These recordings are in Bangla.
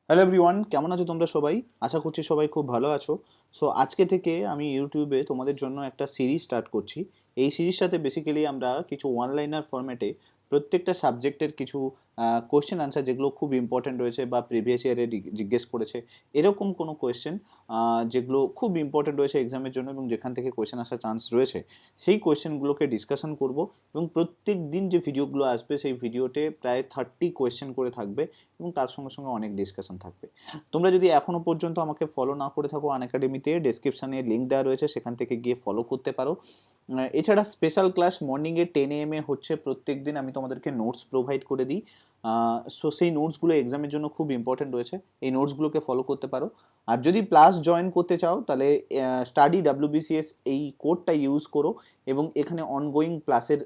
হ্যালো এভরিওয়ান, কেমন আছো তোমরা সবাই? আশা করছি সবাই খুব ভালো আছো। সো আজকে থেকে আমি ইউটিউবে তোমাদের জন্য একটা সিরিজ স্টার্ট করছি। এই সিরিজটাতে বেসিক্যালি আমরা কিছু ওয়ান লাইনার ফরম্যাটে প্রত্যেকটা সাবজেক্টের কিছু কোয়েশ্চেন আনসার যেগুলো খুব ইম্পর্ট্যান্ট রয়েছে বা প্রিভিয়াস ইয়ারে জিজ্ঞেস করেছে এরকম কোনো কোয়েশ্চেন যেগুলো খুব ইম্পর্ট্যান্ট রয়েছে এক্সামের জন্য এবং যেখান থেকে কোয়েশ্চেন আসার চান্স রয়েছে সেই কোয়েশ্চেনগুলোকে ডিসকাশন করব। এবং প্রত্যেক দিন যে ভিডিওগুলো আসবে সেই ভিডিওতে প্রায় 30 কোয়েশ্চেন করে থাকবে এবং তার সঙ্গে সঙ্গে অনেক ডিসকাশন থাকবে। তোমরা যদি এখনও পর্যন্ত আমাকে ফলো না করে থাকো, আনএকাডেমিতে ডেসক্রিপশানে লিঙ্ক দেওয়া রয়েছে, সেখান থেকে গিয়ে ফলো করতে পারো। এছাড়া স্পেশাল ক্লাস মর্নিংয়ে 10 AM হচ্ছে প্রত্যেক দিন। আমি তোমাদেরকে নোটস প্রোভাইড করে দিই। সো সেই নোটসগুলো এক্সামের জন্য খুব ইম্পর্টেন্ট রয়েছে, এই নোটসগুলোকে ফলো করতে পারো। আর যদি প্লাস জয়েন করতে চাও তাহলে স্টাডি WBCS এই কোডটা ইউজ করো এবং এখানে অনগোয়িং ক্লাসের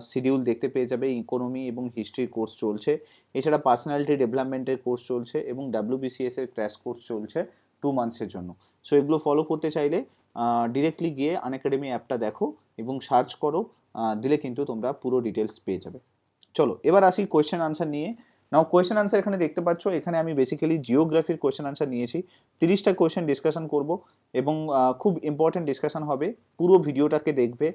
শিডিউল দেখতে পেয়ে যাবে। ইকোনমি এবং হিস্ট্রির কোর্স চলছে, এছাড়া পার্সোনালিটি ডেভেলপমেন্টের কোর্স চলছে এবং WBCS এর ক্র্যাশ কোর্স চলছে 2 মান্থসের জন্য। সো এগুলো ফলো করতে চাইলে ডিরেক্টলি গিয়ে আনএকাডেমি অ্যাপটা দেখো এবং সার্চ করো, দিলে কিন্তু তোমরা পুরো ডিটেলস পেয়ে যাবে। চলো এবার আসি কোয়েশ্চেন আনসার নিয়ে। নাও কোয়েশ্চেন আনসার এখানে দেখতে পাচ্ছ, এখানে আমি বেসিক্যালি জিওগ্রাফির কোয়েশ্চেন আনসার নিয়েছি। 30টা কোয়েশ্চেন ডিসকাশন করব এবং খুব ইম্পর্টেন্ট ডিসকাশন হবে। পুরো ভিডিওটাকে দেখবে।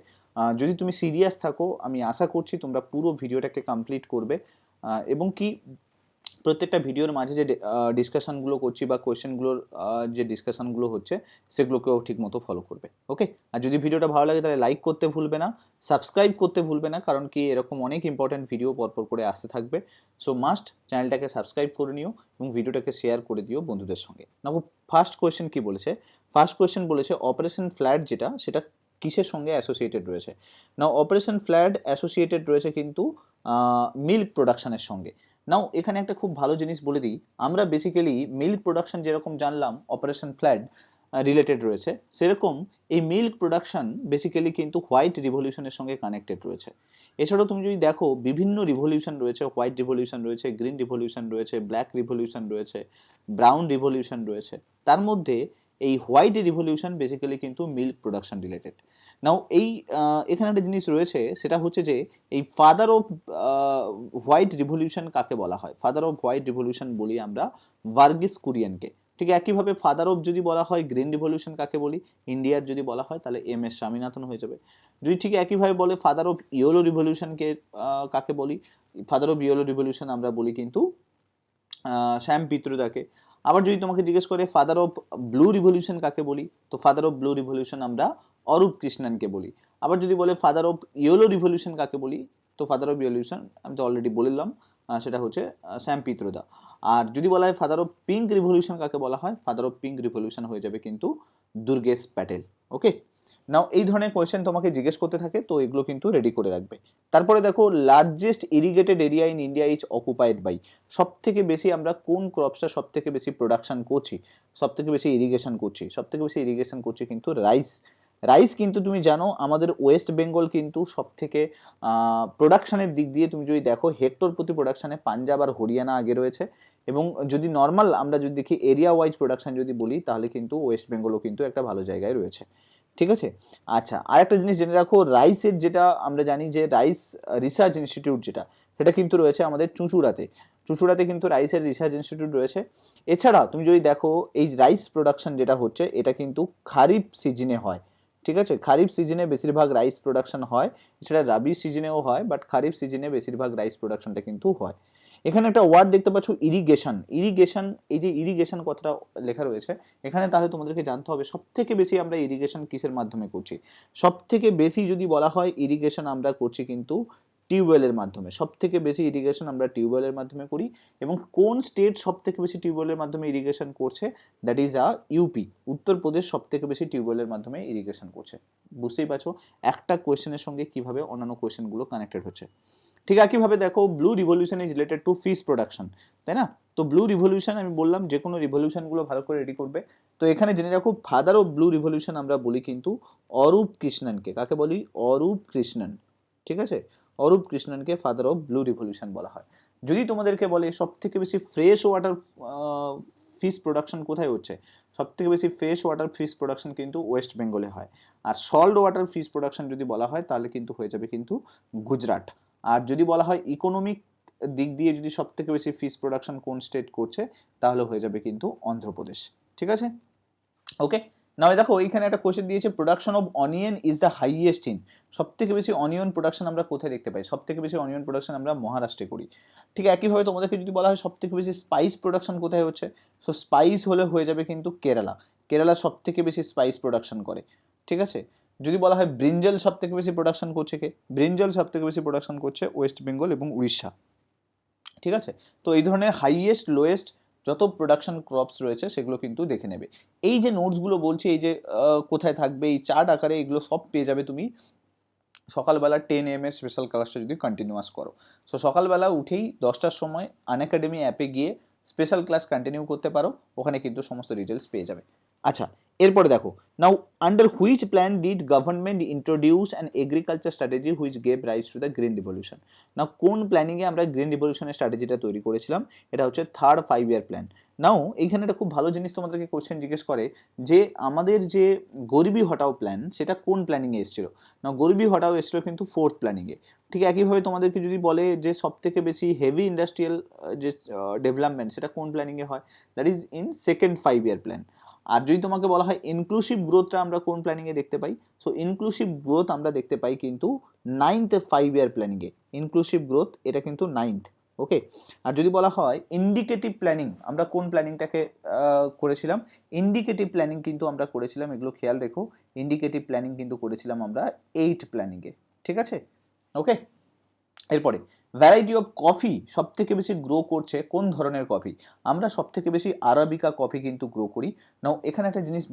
যদি তুমি সিরিয়াস থাকো আমি আশা করছি তোমরা পুরো ভিডিওটাকে কমপ্লিট করবে এবং কি প্রত্যেকটা ভিডিওর মাঝে যে ডিসকাশনগুলো করছি বা কোয়েশ্চেনগুলোর যে ডিসকাশনগুলো হচ্ছে সেগুলোকেও ঠিকমতো ফলো করবে। ওকে, আর যদি ভিডিওটা ভালো লাগে তাহলে লাইক করতে ভুলবে না, সাবস্ক্রাইব করতে ভুলবে না, কারণ কি এরকম অনেক ইম্পর্ট্যান্ট ভিডিও পরপর করে আসতে থাকবে। সো মাস্ট চ্যানেলটাকে সাবস্ক্রাইব করে নিও এবং ভিডিওটাকে শেয়ার করে দিও বন্ধুদের সঙ্গে। না, ফার্স্ট কোয়েশ্চেন কি বলেছে? ফার্স্ট কোয়েশ্চেন বলেছে অপারেশন ফ্ল্যাড যেটা, সেটা কিসের সঙ্গে অ্যাসোসিয়েটেড রয়েছে? না, অপারেশন ফ্ল্যাড অ্যাসোসিয়েটেড রয়েছে কিন্তু মিল্ক প্রোডাকশনের সঙ্গে। নাও এখানে একটা খুব ভালো জিনিস বলে দিই, আমরা বেসিক্যালি মিল্ক প্রোডাকশন যেরকম জানলাম অপারেশন ফ্ল্যাড রিলেটেড রয়েছে, সেরকম এই মিল্ক প্রোডাকশন বেসিক্যালি কিন্তু হোয়াইট রিভলিউশনের সঙ্গে কানেক্টেড রয়েছে। এছাড়াও তুমি যদি দেখো বিভিন্ন রিভলিউশন রয়েছে, হোয়াইট রিভলিউশন রয়েছে, গ্রিন রিভলিউশন রয়েছে, ব্ল্যাক রিভলিউশন রয়েছে, ব্রাউন রিভলিউশন রয়েছে। তার মধ্যে এই হোয়াইট রিভলিউশন বেসিক্যালি কিন্তু মিল্ক প্রোডাকশন রিলেটেড। নাও এই এখানে একটা জিনিস রয়েছে, সেটা হচ্ছে যে এই ফাদার অফ হোয়াইট রিভলিউশন কাকে বলা হয়? ফাদার অফ হোয়াইট রিভলিউশন বলি আমরা ভার্গিস কুরিয়েনকে। ঠিক একইভাবে ফাদার অফ যদি বলা হয় গ্রিন রিভলিউশন কাকে বলি, ইন্ডিয়ার যদি বলা হয় তাহলে MS স্বামীনাথন হয়ে যাবে। যদি ঠিক একইভাবে বলে ফাদার অফ ইয়েলো রিভলিউশনকে কাকে বলি, ফাদার অফ ইয়েলো রিভলিউশন আমরা বলি কিন্তু শ্যাম পিত্রদাকে। আবার যদি তোমাকে জিজ্ঞেস করে ফাদার অফ ব্লু রিভলিউশন কাকে বলি, তো ফাদার অফ ব্লু রিভলিউশন আমরা অরূপ কৃষ্ণনকে বলি। আবার যদি বলে ফাদার অফ ইয়েলো রিভলিউশন কাকে বলি, তো ফাদার অফ ইয়েলিউশন আমি তো অলরেডি বললাম, সেটা হচ্ছে শ্যাম পিত্রদা। আর যদি বলা হয় ফাদার অফ পিঙ্ক রিভলিউশন কাকে বলা হয়, ফাদার অফ পিঙ্ক রিভলিউশন হয়ে যাবে কিন্তু দুর্গেশ প্যাটেল। ওকে, নাও এই ধরনের কোয়েশ্চেন তোমাকে জিজ্ঞেস করতে থাকে, তো এগুলো কিন্তু রেডি করে রাখবে। তারপরে দেখো largest irrigated area in India is occupied by, সব থেকে বেশি আমরা কোন ক্রপসটা সব থেকে বেশি প্রোডাকশন করছি, সব থেকে বেশি ইরিগেশন করছি, সব থেকে বেশি ইরিগেশন করছি কিন্তু রাইস। রাইস কিন্তু তুমি জানো আমাদের ওয়েস্ট বেঙ্গল কিন্তু সব থেকে প্রোডাকশানের দিক দিয়ে তুমি যদি দেখো হেক্টর প্রতি প্রোডাকশানে পাঞ্জাব আর হরিয়ানা আগে রয়েছে। এবং যদি নর্মাল আমরা যদি দেখি এরিয়া ওয়াইজ প্রোডাকশান যদি বলি তাহলে কিন্তু ওয়েস্ট বেঙ্গলও কিন্তু একটা ভালো জায়গায় রয়েছে। ঠিক আছে, আচ্ছা আরেকটা জিনিস জেনে রাখো, রাইসের যেটা আমরা জানি যে রাইস রিসার্চ ইনস্টিটিউট যেটা, সেটা কিন্তু রয়েছে আমাদের চুঁচুড়াতে। চুঁচুড়াতে কিন্তু রাইসের রিসার্চ ইনস্টিটিউট রয়েছে। এছাড়া তুমি যদি দেখো এই রাইস প্রোডাকশন যেটা হচ্ছে এটা কিন্তু খারিফ সিজনে হয়। ঠিক আছে, খারিফ সিজনে বেশিরভাগ রাইস প্রোডাকশন হয়, এছাড়া রাবি সিজনেও হয়, বাট খারিফ সিজনে বেশিরভাগ রাইস প্রোডাকশনটা কিন্তু হয়। এখানে একটা ওয়ার্ড দেখতে পাচ্ছ ইরিগেশন। ইরিগেশন, এই যে ইরিগেশন কথাটা লেখা রয়েছে এখানে, তাহলে তোমাদেরকে জানতে হবে সব থেকে বেশি আমরা ইরিগেশন কিসের মাধ্যমে করছি। সব থেকে বেশি যদি বলা হয় ইরিগেশন আমরা করছি কিন্তু টিউবওয়েলের মাধ্যমে। সব থেকে বেশি ইরিগেশন আমরা টিউবওয়েলের মাধ্যমে করি। এবং কোন স্টেট সব থেকে বেশি টিউবওয়েলের মাধ্যমে ইরিগেশন করছে? দ্যাট ইজ ইউপি, উত্তরপ্রদেশ সব থেকে বেশি টিউবওয়েলের মাধ্যমে ইরিগেশন করছে। বুঝতেই পারছো একটা কোয়েশ্চেনের সঙ্গে কিভাবে অন্যান্য কোয়েশ্চেনগুলো কানেক্টেড হচ্ছে। ঠিক একইভাবে দেখো blue revolution is related to fish production, তাই না? তো ব্লু রিভলিউশন আমি বললাম যে কোনো রিভলিউশনগুলো ভালো করে রেডি করবে। তো এখানে জেনে রাখো ফাদার অফ ব্লু রিভলিউশন আমরা বলি কিন্তু অরূপ কৃষ্ণনকে। কাকে বলি? অরূপ কৃষ্ণন। ঠিক আছে, অরূপ কৃষ্ণনকে ফাদার অফ ব্লু রিভলিউশন বলা হয়। যদি তোমাদেরকে বলে সব থেকে বেশি ফ্রেশ ওয়াটার ফিশ প্রোডাকশন কোথায় হচ্ছে, সব থেকে বেশি ফ্রেশ ওয়াটার ফিশ প্রোডাকশন কিন্তু ওয়েস্ট বেঙ্গলে হয়। আর সল্ট ওয়াটার ফিশ প্রোডাকশন যদি বলা হয় তাহলে কিন্তু হয়ে যাবে কিন্তু গুজরাট। আর যদি বলা হয় ইকোনমিক দিক দিয়ে যদি সব থেকে বেশি ফিশ প্রোডাকশন কোন স্টেট করছে, তাহলে হয়ে যাবে কিন্তু অন্ধ্রপ্রদেশ। ঠিক আছে, ওকে। নাও দেখো এইখানে একটা কোশ্চেন দিয়েছে, production of onion is the highest in. সব থেকে বেশি অনিয়ন প্রোডাকশন আমরা কোথায় দেখতে পাই? সব থেকে বেশি অনিয়ন প্রোডাকশন আমরা মহারাষ্ট্রে করি। ঠিক একইভাবে তোমাদেরকে যদি বলা হয় সব থেকে বেশি স্পাইস প্রোডাকশন কোথায় হচ্ছে, সো স্পাইস হলে হয়ে যাবে কিন্তু কেরালা। কেরালা সব থেকে বেশি স্পাইস প্রোডাকশন করে। ঠিক আছে, যদি বলা হয় ব্রিঞ্জল সব থেকে বেশি প্রোডাকশন করছে কে? ব্রিঞ্জল সব থেকে বেশি প্রোডাকশন করছে ওয়েস্ট বেঙ্গল এবং উড়িষ্যা। ঠিক আছে, তো এই ধরনের হাইয়েস্ট লোয়েস্ট যত প্রোডাকশন ক্রপস রয়েছে সেগুলো কিন্তু দেখে নেবে। এই যে নোটসগুলো বলছি, এই যে কোথায় থাকবে, এই চার্ট আকারে এগুলো সব পেয়ে যাবে তুমি সকালবেলা 10 AM এর স্পেশাল ক্লাসটা যদি কন্টিনিউয়াস করো। সো সকালবেলা উঠেই 10টার সময় আনএকাডেমি অ্যাপে গিয়ে স্পেশাল ক্লাস কন্টিনিউ করতে পারো, ওখানে কিন্তু সমস্ত ডিটেলস পেয়ে যাবে। আচ্ছা, এরপরে দেখো, নাও under which plan did government introduce an agriculture strategy which gave rise to the green revolution. না কোন প্ল্যানিংয়ে আমরা গ্রিন রিভলিউশনের স্ট্র্যাটেজিটা তৈরি করেছিলাম? এটা হচ্ছে থার্ড 5 ইয়ার প্ল্যান। নাও এইখানে একটা খুব ভালো জিনিস তোমাদেরকে কোশ্চেন জিজ্ঞেস করে যে আমাদের যে গরিবি হটাও প্ল্যান সেটা কোন প্ল্যানিংয়ে এসেছিল? না গরিবি হটাও এসেছিল কিন্তু ফোর্থ প্ল্যানিংয়ে। ঠিক একইভাবে তোমাদেরকে যদি বলে যে সব থেকে বেশি হেভি ইন্ডাস্ট্রিয়াল যে ডেভেলপমেন্ট সেটা কোন প্ল্যানিংয়ে হয়, that is in second 5 year plan. আর যদি তোমাকে বলা হয় ইনক্লুসিভ গ্রোথটা আমরা কোন প্ল্যানিংয়ে দেখতে পাই, সো ইনক্লুসিভ গ্রোথ আমরা দেখতে পাই কিন্তু 9th 5 ইয়ার প্ল্যানিংয়ে। ইনক্লুসিভ গ্রোথ এটা কিন্তু 9th। ওকে, আর যদি বলা হয় ইন্ডিকেটিভ প্ল্যানিং আমরা কোন প্ল্যানিংটাকে করেছিলাম, ইন্ডিকেটিভ প্ল্যানিং কিন্তু আমরা করেছিলাম, এগুলো খেয়াল রেখো, ইন্ডিকেটিভ প্ল্যানিং কিন্তু করেছিলাম আমরা 8 প্ল্যানিংয়ে। ঠিক আছে, ওকে। এরপরে ভ্যারাইটি অফ কফি সব থেকে বেশি গ্রো করছে কোন ধরনের কফি? আমরা সব থেকে বেশি আরাবিকা কফি কিন্তু গ্রো করি। নাও এখানে একটা জিনিস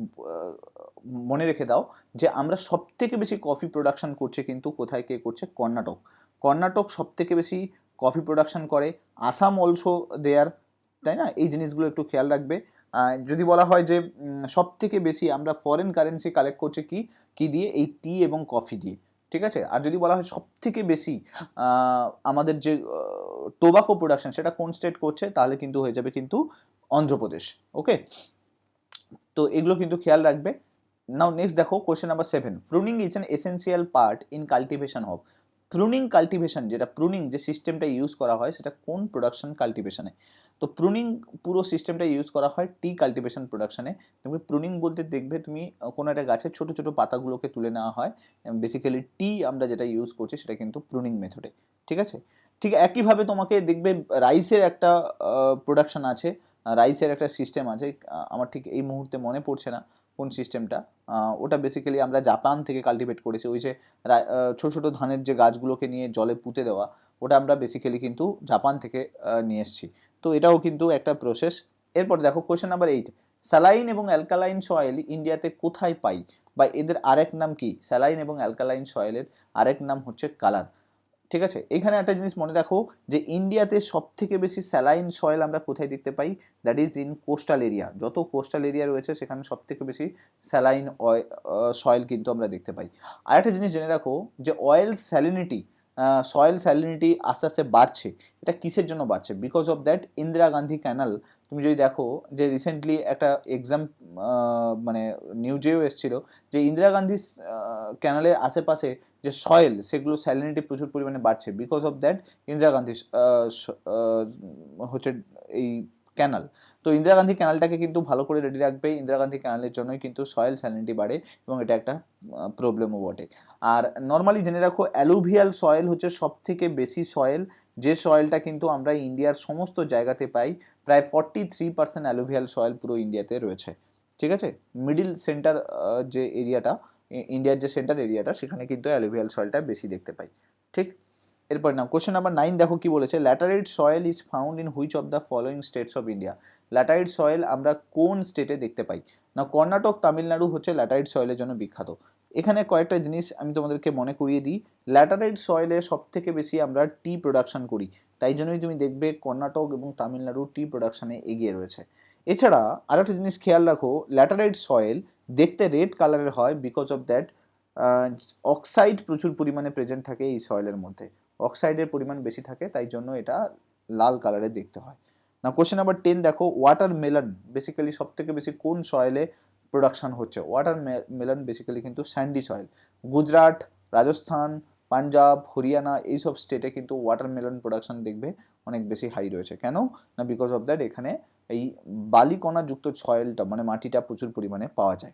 মনে রেখে দাও যে আমরা সব থেকে বেশি কফি প্রোডাকশন করছে কিন্তু কোথায়, কে করছে? কর্ণাটক। কর্ণাটক সব থেকে বেশি কফি প্রোডাকশন করে, আসাম অলসো দেয়ার, তাই না? এই জিনিসগুলো একটু খেয়াল রাখবে। যদি বলা হয় যে সব থেকে বেশি আমরা ফরেন কারেন্সি কালেক্ট করছে কি কি দিয়ে? এই টি এবং কফি দিয়ে। ঠিক আছে, আর যদি বলা হয় সব থেকে বেশি আমাদের যে টোবাকো প্রোডাকশন সেটা কোন স্টেট করছে, তাহলে কিন্তু হয়ে যাবে কিন্তু অন্ধ্রপ্রদেশ। ওকে, তো এগুলো কিন্তু খেয়াল রাখবে। নাও নেক্সট দেখো question number 7, pruning is an essential part in cultivation of. Pruning cultivation যেটা প্রুনিং যে সিস্টেমটা ইউজ করা হয় সেটা কোন প্রোডাকশন কাল্টিভেশনে? তো প্রুনিং পুরো সিস্টেমটা ইউজ করা হয় টি কাল্টিভেশন প্রোডাকশনে। তুমি প্রুনিং বলতে দেখবে তুমি কোনো একটা গাছের ছোট ছোট পাতাগুলোকে তুলে নেওয়া হয়, বেসিক্যালি টি আমরা যেটা ইউজ করছি সেটা কিন্তু প্রুনিং মেথডে। ঠিক আছে, ঠিক একইভাবে তোমাকে দেখবে রাইসের একটা প্রোডাকশন আছে, রাইসের একটা সিস্টেম আছে, আমার ঠিক এই মুহূর্তে মনে পড়ছে না কোন সিস্টেমটা। ওটা বেসিক্যালি আমরা জাপান থেকে কাল্টিভেট করেছি, ওই যে ছোটো ছোটো ধানের যে গাছগুলোকে নিয়ে জলে পুঁতে দেওয়া, ওটা আমরা বেসিক্যালি কিন্তু জাপান থেকে নিয়ে এসেছি। তো এটাও কিন্তু একটা প্রসেস। এরপর দেখো কোয়েশ্চেন নাম্বার 8, স্যালাইন এবং অ্যালকালাইন সয়েল ইন্ডিয়াতে কোথায় পাই, বা এদের আরেক নাম কি? স্যালাইন এবং অ্যালকালাইন সয়েলের আরেক নাম হচ্ছে কালার। ঠিক আছে, এখানে একটা জিনিস মনে রাখো যে ইন্ডিয়াতে সব থেকে বেশি স্যালাইন সয়েল আমরা কোথায় দেখতে পাই? That is in coastal area. যত কোস্টাল এরিয়া রয়েছে সেখানে সব থেকে বেশি স্যালাইন সয়েল কিন্তু আমরা দেখতে পাই। আর একটা জিনিস জেনে রাখো যে অয়েল স্যালিনিটি, সয়েল স্যালিনিটি আস্তে আস্তে বাড়ছে। এটা কিসের জন্য বাড়ছে? Because of that Indira Gandhi canal. তুমি যদি দেখো যে রিসেন্টলি একটা এক্সাম মানে নিউজেও এসেছিল যে ইন্দিরা গান্ধী ক্যানালের আশেপাশে যে সয়েল সেগুলো স্যালিনিটি প্রচুর পরিমাণে বাড়ছে, because of that Indira Gandhi হচ্ছে এই ক্যানাল। তো ইন্দিরা গান্ধী ক্যানালটাকে কিন্তু ভালো করে রেডি রাখবে, ইন্দিরা গান্ধী ক্যানালের জন্যই কিন্তু সয়েল স্যালিনিটি বাড়ে এবং এটা একটা প্রবলেমও বটে। আর নর্মালি জেনে রাখো অ্যালুভিয়াল সয়েল হচ্ছে সব থেকে বেশি সয়েল, যে সয়েলটা কিন্তু আমরা ইন্ডিয়ার সমস্ত জায়গাতে পাই। প্রায় 43% অ্যালুভিয়াল সয়েল পুরো ইন্ডিয়াতে রয়েছে। ঠিক আছে, মিডিল সেন্টার যে এরিয়াটা, ইন্ডিয়ার যে সেন্টার এরিয়াটা, সেখানে কিন্তু অ্যালুভিয়াল সয়েলটা বেশি দেখতে পাই। ঠিক, এরপর না কোশ্চেন নাম্বার 9 দেখো কি বলেছে, laterite soil is found in which of the following states of India. Laterite soil আমরা কোন স্টেটে দেখতে পাই? না কর্ণাটক, তামিলনাড়ু হচ্ছে ল্যাটারাইট সয়েলের জন্য বিখ্যাত। এখানে কয়েকটা জিনিস আমি তোমাদেরকে মনে করিয়ে দিই। ল্যাটারাইট সয়েলে সব থেকে বেশি আমরা টি প্রোডাকশন করি, তাই জন্যই তুমি দেখবে কর্ণাটক এবং তামিলনাড়ু টি প্রোডাকশনে এগিয়ে রয়েছে। এছাড়া আরেকটা জিনিস খেয়াল রাখো, ল্যাটারাইট সয়েল দেখতে রেড কালারের হয় বিকজ অফ দ্যাট অক্সাইড প্রচুর পরিমাণে প্রেজেন্ট থাকে এই সয়েলের মধ্যে, অক্সাইডের পরিমাণ বেশি থাকে, তাই জন্য এটা লাল কালারের দেখতে হয়। না কোশ্চেন নাম্বার 10 দেখো, ওয়াটারমেলন বেসিক্যালি সব থেকে বেশি কোন সয়েলে প্রোডাকশন হচ্ছে? ওয়াটারমেলন বেসিক্যালি কিন্তু স্যান্ডি সয়েল। গুজরাট, রাজস্থান, পাঞ্জাব, হরিয়ানা এইসব স্টেটে কিন্তু ওয়াটারমেলন প্রোডাকশন দেখবে অনেক বেশি হাই রয়েছে। কেন না, বিকজ অফ দ্যাট এখানে এই বালিকণাযুক্ত সয়েলটা মানে মাটিটা প্রচুর পরিমাণে পাওয়া যায়।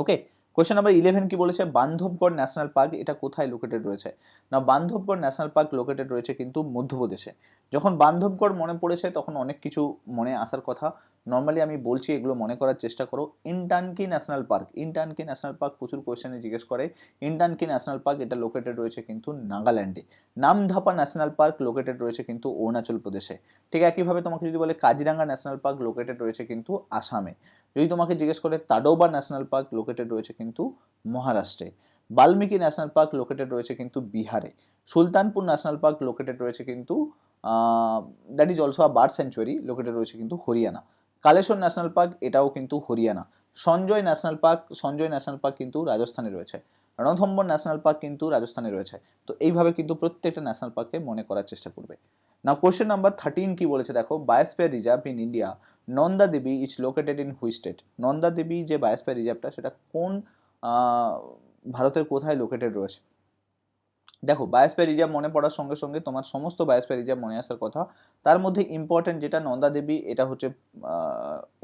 ওকে, কোয়েশ্চেন নাম্বার 11 কি বলেছে, বান্ধবগড় ন্যাশনাল পার্ক এটা কোথায় লোকেটেড রয়েছে? না, বান্ধবগড় ন্যাশনাল পার্ক লোকেটেড রয়েছে কিন্তু মধ্যপ্রদেশে। যখন বান্ধবগড় মনে পড়েছে তখন অনেক কিছু মনে আসার কথা। নর্মালি আমি বলছি, এগুলো মনে করার চেষ্টা করো। ইনটানকি ন্যাশনাল পার্ক, ইনটানকি ন্যাশনাল পার্ক প্রচুর কোয়েশ্চেনে জিজ্ঞেস করে। ইনটানকি ন্যাশনাল পার্ক এটা লোকেটেড রয়েছে কিন্তু নাগাল্যান্ডে। নামধাপা ন্যাশনাল পার্ক লোকেটেড রয়েছে কিন্তু অরুণাচল প্রদেশে। ঠিক একইভাবে তোমাকে যদি বলে কাজিরাঙ্গা ন্যাশনাল পার্ক লোকেটেড রয়েছে কিন্তু আসামে। যদি তোমাকে জিজ্ঞেস করে তাডোবা ন্যাশনাল পার্ক লোকেটেড রয়েছে কিন্তু মহারাষ্ট্রে। বাল্মীকি ন্যাশনাল পার্ক লোকেটেড রয়েছে কিন্তু বিহারে। সুলতানপুর ন্যাশনাল পার্ক লোকেটেড রয়েছে কিন্তু that is also a bird sanctuary, located রয়েছে কিন্তু হরিয়ানা। কালেশ্বর ন্যাশনাল পার্ক এটাও কিন্তু হরিয়ানা। সঞ্জয় ন্যাশনাল পার্ক কিন্তু রাজস্থানে রয়েছে। রণথম্বর ন্যাশনাল পার্ক কিন্তু রাজস্থানে রয়েছে। তো এইভাবে কিন্তু প্রত্যেকটা ন্যাশনাল পার্ককে মনে করার চেষ্টা করবে। নাও কোয়েশ্চেন নাম্বার 13 কি বলেছে দেখো, biosphere reserve in India Nanda Devi is located in which state? Nanda Devi যে বায়োস্ফিয়ার রিজার্ভটা সেটা কোন ভারতের কোথায় লোকেটেড রয়েছে? দেখো, বায়োস্ফিয়ার রিজার্ভ মনে পড়ার সঙ্গে সঙ্গে তোমার সমস্ত বায়োস্ফিয়ার রিজার্ভ মনে আসার কথা। তার মধ্যে ইম্পর্টেন্ট যেটা নন্দা দেবী, এটা হচ্ছে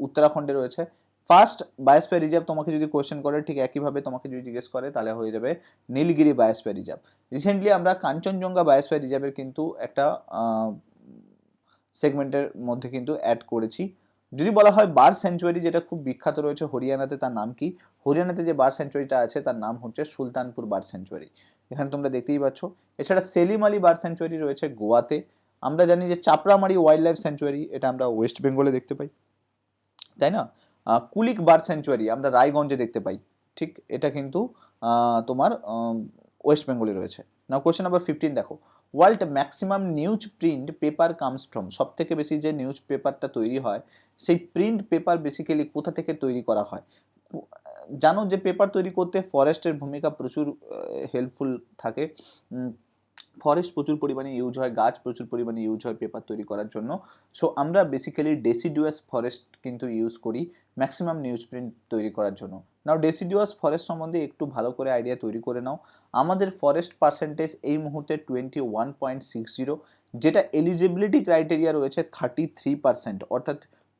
উত্তরাখণ্ডে রয়েছে। ফার্স্ট বায়োস্ফিয়ার রিজার্ভ তোমাকে যদি কোয়েশ্চেন করে ঠিক একইভাবে তোমাকে যদি জিজ্ঞেস করে তাহলে হয়ে যাবে নীলগিরি বায়োস্ফিয়ার রিজার্ভ। রিসেন্টলি আমরা কাঞ্চনজঙ্ঘা বায়োস্ফিয়ার রিজার্ভের কিন্তু একটা সেগমেন্টের মধ্যে কিন্তু অ্যাড করেছি। যদি বলা হয় বার্ড স্যাংচুয়ারি যেটা খুব বিখ্যাত রয়েছে হরিয়ানাতে, তার নাম কি? হরিয়ানাতে যে বার্ড স্যাংচুয়ারিটা আছে তার নাম হচ্ছে সুলতানপুর বার্ড স্যাংচুয়ারি। এখানে তোমরা দেখতেই পাচ্ছ। এছাড়া সেলিম আলী বার্ড স্যাংচুয়ারি রয়েছে গোয়াতে। আমরা জানি যে চাপড়ামারি ওয়াইল্ড লাইফ স্যাংচুয়ারি এটা আমরা ওয়েস্ট বেঙ্গলে দেখতে পাই, তাই না? কুলিক বার্ড স্যাংচুয়ারি আমরা রায়গঞ্জে দেখতে পাই। ঠিক, এটা কিন্তু তোমার ওয়েস্ট বেঙ্গলে রয়েছে। নাও কোয়েশ্চেন নাম্বার 15 দেখো, world maximum news print paper comes from? সব থেকে বেশি যে নিউজ পেপারটা তৈরি হয় সেই প্রিন্ট পেপার বেসিক্যালি কোথা থেকে তৈরি করা হয়? জানো যে পেপার তৈরি করতে ফরেস্টের ভূমিকা প্রচুর হেল্পফুল থাকে। ফরেস্ট প্রচুর পরিমাণে ইউজ হয়, গাছ প্রচুর পরিমাণে ইউজ হয় পেপার তৈরি করার জন্য। সো আমরা বেসিক্যালি ডেসিডুয়াস ফরেস্ট কিন্তু ইউজ করি ম্যাক্সিমাম নিউজ প্রিন্ট তৈরি করার জন্য। নাও ডেসিডুয়াস ফরেস্ট সম্বন্ধে একটু ভালো করে আইডিয়া তৈরি করে নাও। আমাদের ফরেস্ট পার্সেন্টেজ এই মুহূর্তে 21.60, যেটা এলিজিবিলিটি ক্রাইটেরিয়া রয়েছে 33%, অর্থাৎ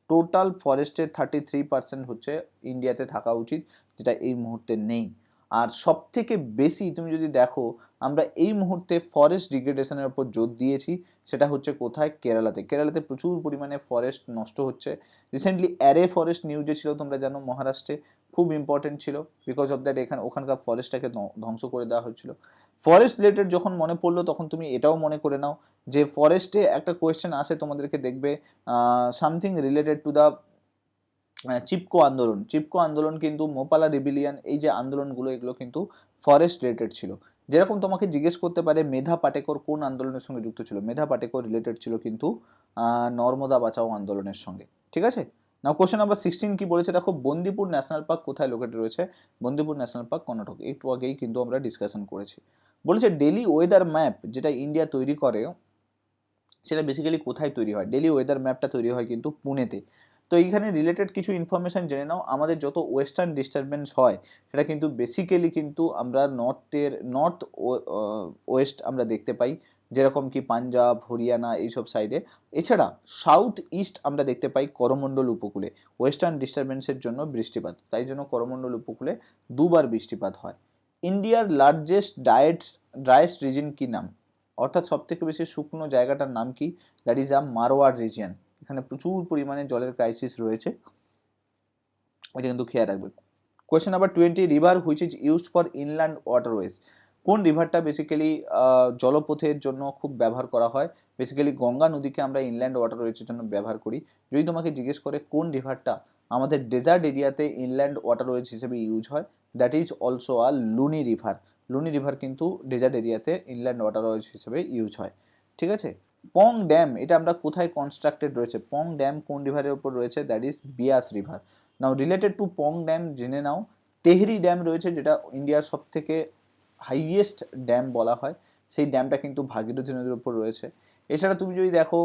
টোটাল ফরেস্টের 33% হচ্ছে ইন্ডিয়াতে থাকা উচিত, যেটা এই মুহূর্তে নেই। আর সব থেকে বেশি তুমি যদি দেখো আমরা এই মুহূর্তে ফরেস্ট ডিগ্রেডেশনের উপর জোর দিয়েছি, সেটা হচ্ছে কোথায়? কেরালাতে। কেরালাতে প্রচুর পরিমাণে ফরেস্ট নষ্ট হচ্ছে। রিসেন্টলি অ্যারে ফরেস্ট নিউজে ছিল, তোমরা জানো মহারাষ্ট্রে খুব ইম্পর্টেন্ট ছিল, বিকজ অফ দ্যাট ওখানকার ফরেস্টটাকে ধ্বংস করে দেওয়া হচ্ছিল। ফরেস্ট রিলেটেড যখন মনে পড়লো তখন তুমি এটাও মনে করে নাও যে ফরেস্টে একটা কোয়েশ্চেন আসে তোমাদেরকে, দেখবে something related to the Chipko আন্দোলন। চিপকো আন্দোলন কিন্তু মোপালা রিবিলিয়ান, এই যে আন্দোলনগুলো এগুলো কিন্তু ফরেস্ট রিলেটেড ছিল। যেরকম তোমাকে জিজ্ঞেস করতে পারে মেধা পাটেকর কোন আন্দোলনের সঙ্গে যুক্ত ছিল? মেধা পাটেকর রিলেটেড ছিল কিন্তু নর্মদা বাঁচাও আন্দোলনের সঙ্গে। ঠিক আছে, নাও কোশ্চেন নাম্বার 16 কি বলেছে দেখো, বন্দিপুর ন্যাশনাল পার্ক কোথায় লোকেটেড রয়েছে? বন্দিপুর ন্যাশনাল পার্ক কর্ণাটক, একটু আগেই কিন্তু আমরা ডিসকাশন করেছি। বলেছে ডেলি ওয়েদার ম্যাপ যেটা ইন্ডিয়া তৈরি করে সেটা বেসিক্যালি কোথায় তৈরি হয়? ডেলি ওয়েদার ম্যাপটা তৈরি হয় কিন্তু পুনেতে। তো এইখানে রিলেটেড কিছু ইনফরমেশন জেনে নাও। আমাদের যত ওয়েস্টার্ন ডিস্টারবেন্স হয় সেটা কিন্তু বেসিক্যালি কিন্তু আমরা নর্থ ওয়েস্ট আমরা দেখতে পাই, যেরকম কি পাঞ্জাব, হরিয়ানা এইসব সাইডে। এছাড়া সাউথ ইস্ট আমরা দেখতে পাই করমণ্ডল উপকূলে। ওয়েস্টার্ন ডিস্টারবেন্সের জন্য বৃষ্টিপাত, তাই জন্য করমণ্ডল উপকূলে দুবার বৃষ্টিপাত হয়। ইন্ডিয়ার লার্জেস্ট ড্রাইয়েস্ট রিজন কি নাম? অর্থাৎ সব থেকে বেশি শুকনো জায়গাটার নাম কি? That is a Marwar region. এখানে প্রচুর পরিমাণে জলের ক্রাইসিস রয়েছে, এটা কিন্তু খেয়াল রাখবে। Question number 20, river which is used for inland waterways? কোন রিভারটা বেসিক্যালি জলপথের জন্য খুব ব্যবহার করা হয়? বেসিক্যালি গঙ্গা নদীকে আমরা ইনল্যান্ড ওয়াটারওয়েজের জন্য ব্যবহার করি। যদি তোমাকে জিজ্ঞেস করে কোন রিভারটা আমাদের ডেজার্ট এরিয়াতে ইনল্যান্ড ওয়াটারওয়েজ হিসেবে ইউজ হয়, that is also a Luni river. Luni river কিন্তু ডেজার্ট এরিয়াতে ইনল্যান্ড ওয়াটারওয়েজ হিসেবে ইউজ হয়। ঠিক আছে, পং ড্যাম এটা আমরা কোথায় কনস্ট্রাক্টেড রয়েছে? পং ড্যাম কোন রিভারের উপর রয়েছে? That is Beas river. Now related to Pong dam জেনে নাও, তেহরি ড্যাম রয়েছে যেটা ইন্ডিয়ার সব থেকে হাইয়েস্ট ড্যাম বলা হয়, সেই ড্যামটা কিন্তু ভাগীরথী নদীর উপর রয়েছে। এছাড়া তুমি যদি দেখো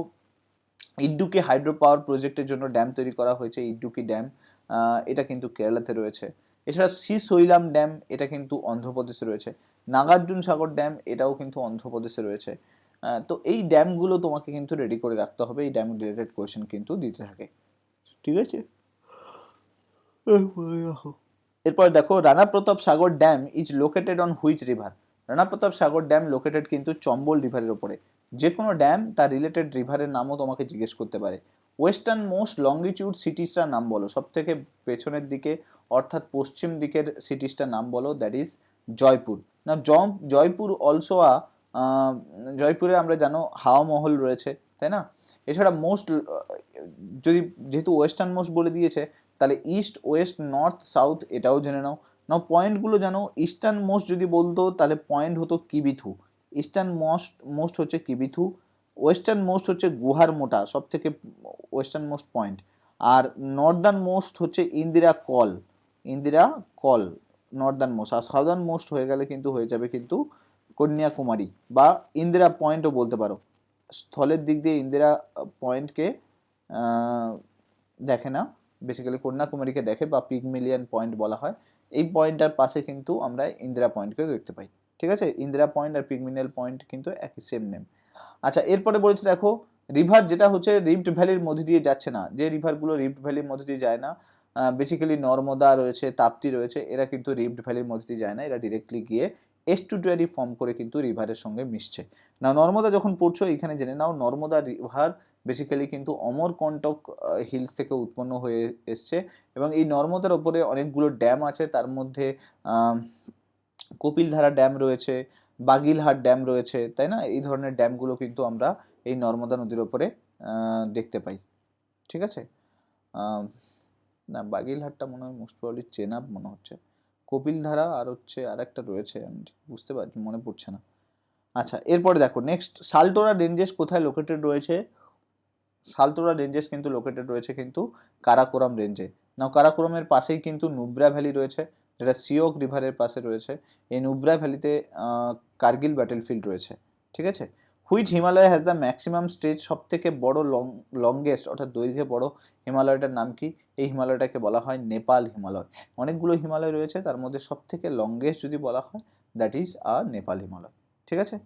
ইড্ডুকি হাইড্রো পাওয়ার প্রজেক্টের জন্য ড্যাম তৈরি করা হয়েছে, ইড্ডুকি ড্যাম, এটা কিন্তু কেরালাতে রয়েছে। এছাড়া শ্রীশৈলাম ড্যাম এটা কিন্তু অন্ধ্রপ্রদেশে রয়েছে। নাগার্জুন সাগর ড্যাম এটাও কিন্তু অন্ধ্রপ্রদেশে রয়েছে। তো এই ড্যামগুলো তোমাকে কিন্তু রেডি করে রাখতে হবে, এই ড্যাম রিলেটেড কোয়েশ্চেন কিন্তু দিতে থাকে, ঠিক আছে। এরপর দেখো Rana Pratap Sagar dam is located on which river. Rana Pratap Sagar dam located কিন্তু চম্বল রিভারের ওপরে। যে কোনো ড্যাম তার রিলেটেড রিভারের নামও তোমাকে জিজ্ঞেস করতে পারে। ওয়েস্টার্ন মোস্ট লংগিটিউড সিটিসটার নাম বলো, সব থেকে পেছনের দিকে অর্থাৎ পশ্চিম দিকের সিটিসটার নাম বলো, দ্যাট ইজ জয়পুর। না জয়পুর অলসো জয়পুরে আমরা জানো হাওয়া মহল রয়েছে, তাই না। এছাড়া মোস্ট, যদি যেহেতু ওয়েস্টার্ন মোস্ট বলে দিয়েছে তাহলে ইস্ট ওয়েস্ট নর্থ সাউথ এটাও জেনে নাও। নাও পয়েন্টগুলো জানো, ইস্টার্ন মোস্ট যদি বলতো তাহলে পয়েন্ট হতো কিবিথু, ইস্টার্ন মোস্ট হচ্ছে কিবিথু। ওয়েস্টার্ন মোস্ট হচ্ছে গুহার মোটা, সব থেকে ওয়েস্টার্ন মোস্ট পয়েন্ট। আর নর্দার্ন মোস্ট হচ্ছে ইন্দিরা কল নর্দার্ন মোস্ট। আর সাউদার্ন মোস্ট হয়ে গেলে কিন্তু হয়ে যাবে কিন্তু কন্যাকুমারী বা ইন্দিরা পয়েন্টও বলতে পারো। স্থলের দিক দিয়ে ইন্দিরা পয়েন্টকে দেখে না, বেসিক্যালি কন্যাকুমারীকে দেখে বা পিগমিলিয়ন পয়েন্ট বলা হয়। এই পয়েন্টটার পাশে কিন্তু আমরা ইন্দিরা পয়েন্টকেও দেখতে পাই, ঠিক আছে। ইন্দিরা পয়েন্ট আর পিগমিলিয়ন পয়েন্ট কিন্তু একই সেম নেম। আচ্ছা এরপরে বলেছে দেখো রিভার যেটা হচ্ছে রিফ্ট ভ্যালির মধ্যে দিয়ে যাচ্ছে না, যে রিভারগুলো রিফ্ট ভ্যালির মধ্যে দিয়ে যায় না, বেসিক্যালি নর্মদা রয়েছে, তাপ্তি রয়েছে, এরা কিন্তু রিফ্ট ভ্যালির মধ্যে দিয়ে যায় না, এরা ডিরেক্টলি গিয়ে এস্টুয়ারি ফর্ম করে কিন্তু রিভারের সঙ্গে মিশছে। না নর্মদা যখন পড়ছো এখানে জেনে নাও নর্মদা রিভার বেসিক্যালি কিন্তু অমরকণ্টক হিলস থেকে উৎপন্ন হয়ে এসছে, এবং এই নর্মদার ওপরে অনেকগুলো ড্যাম আছে, তার মধ্যে কপিলধারা ড্যাম রয়েছে, বাগিলহাট ড্যাম রয়েছে, তাই না। এই ধরনের ড্যামগুলো কিন্তু আমরা এই নর্মদা নদীর ওপরে দেখতে পাই, ঠিক আছে। না বাগিলহাটটা মনে হয় মোস্ট প্রবাবলি চেনাব মনে হচ্ছে, কপিলধারা আর হচ্ছে আর একটা রয়েছে, আমি বুঝতে পারছি মনে পড়ছে না। আচ্ছা এরপরে দেখো নেক্সট সালটোরা রেঞ্জেস কোথায় লোকেটেড রয়েছে। সালতোরা রেঞ্জেস কিন্তু লোকেটেড রয়েছে কিন্তু কারাকোরাম রেঞ্জে। নাও কারাকোরামের পাশেই কিন্তু নুব্রা ভ্যালি রয়েছে, যেটা সিওক রিভারের পাশে রয়েছে। এই নুব্রা ভ্যালিতে কার্গিল ব্যাটেলফিল্ড রয়েছে, ঠিক আছে। Which Himalaya has the maximum stage, সব থেকে বড় লংগেস্ট অর্থাৎ দৈর্ঘ্যে বড় হিমালয়টার নাম কি। এই হিমালয়টাকে বলা হয় নেপাল হিমালয়। অনেকগুলো হিমালয় রয়েছে, তার মধ্যে সব থেকে লংগেস্ট যদি বলা হয় দ্যাট ইজ নেপাল হিমালয়, ঠিক আছে।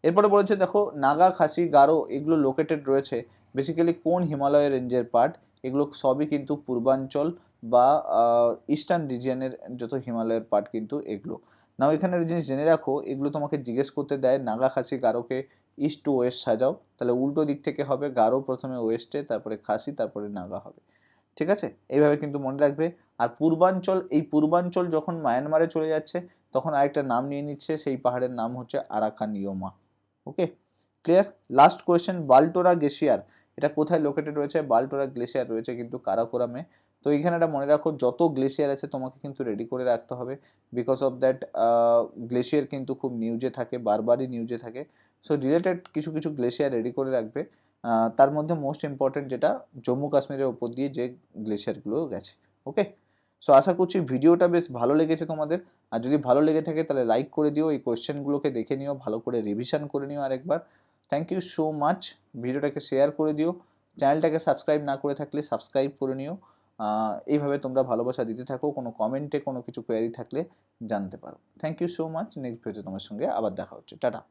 এরপরে বলেছে দেখো নাগা খাসি গারো এগুলো লোকেটেড রয়েছে বেসিক্যালি কোন হিমালয় রেঞ্জের পার্ট। এগুলো সবই কিন্তু পূর্বাঞ্চল বা ইস্টার্ন রিজিয়নের যত হিমালয়ের পার্ট কিন্তু এগুলো। নাও এখানের জিনিস জেনে রাখো, এগুলো তোমাকে জিজ্ঞেস করতে দেয় নাগা খাসি গারোকে ইস্ট টু ওয়েস্ট সাজাও, তাহলে উল্টো দিক থেকে হবে, গারো প্রথমে ওয়েস্টে, তারপরে খাসি, তারপরে নাগা হবে, ঠিক আছে। এইভাবে কিন্তু মনে রাখবে। আর পূর্বাঞ্চল, এই পূর্বাঞ্চল যখন মায়ানমারে চলে যাচ্ছে তখন আরেকটা নাম নিয়ে নিচ্ছে, সেই পাহাড়ের নাম হচ্ছে Arakan Yoma. Okay clear. Last question Baltoro glacier এটা কোথায় লোকেটেড রয়েছে। বালটোরা গ্লেশিয়ার রয়েছে কিন্তু কারাকোরামে। তো এইখানে একটা মনে রাখো যত গ্লেশিয়ার আছে তোমাকে কিন্তু রেডি করে রাখতে হবে, বিকজ অফ দ্যাট গ্লেশিয়ার কিন্তু খুব নিউজে থাকে, বারবারই নিউজে থাকে। সো রিলেটেড কিছু কিছু গ্লেশিয়ার রেডি করে রাখবে। তার মধ্যে মোস্ট ইম্পর্টেন্ট যেটা জম্মু কাশ্মীরের ওপর দিয়ে যে গ্লেশিয়ারগুলো গেছে। ওকে সো আশা করছি ভিডিওটা বেশ ভালো লেগেছে তোমাদের। আর যদি ভালো লেগে থাকে তাহলে লাইক করে দিও, এই কোয়েশ্চেনগুলোকে দেখে নিও, ভালো করে রিভিশন করে নিও আরেকবার। Thank you so much. ভিডিওটাকে শেয়ার করে দিও, চ্যানেলটাকে সাবস্ক্রাইব না করে থাকলে সাবস্ক্রাইব করে নিও। এইভাবে তোমরা ভালোবাসা দিতে থাকো, কোনো কমেন্টে কোনো কিছু কোয়ারি থাকলে জানতে পারো। Thank you so much. Next ভিডিওতে তোমার সঙ্গে আবার দেখা হচ্ছে, টাটা।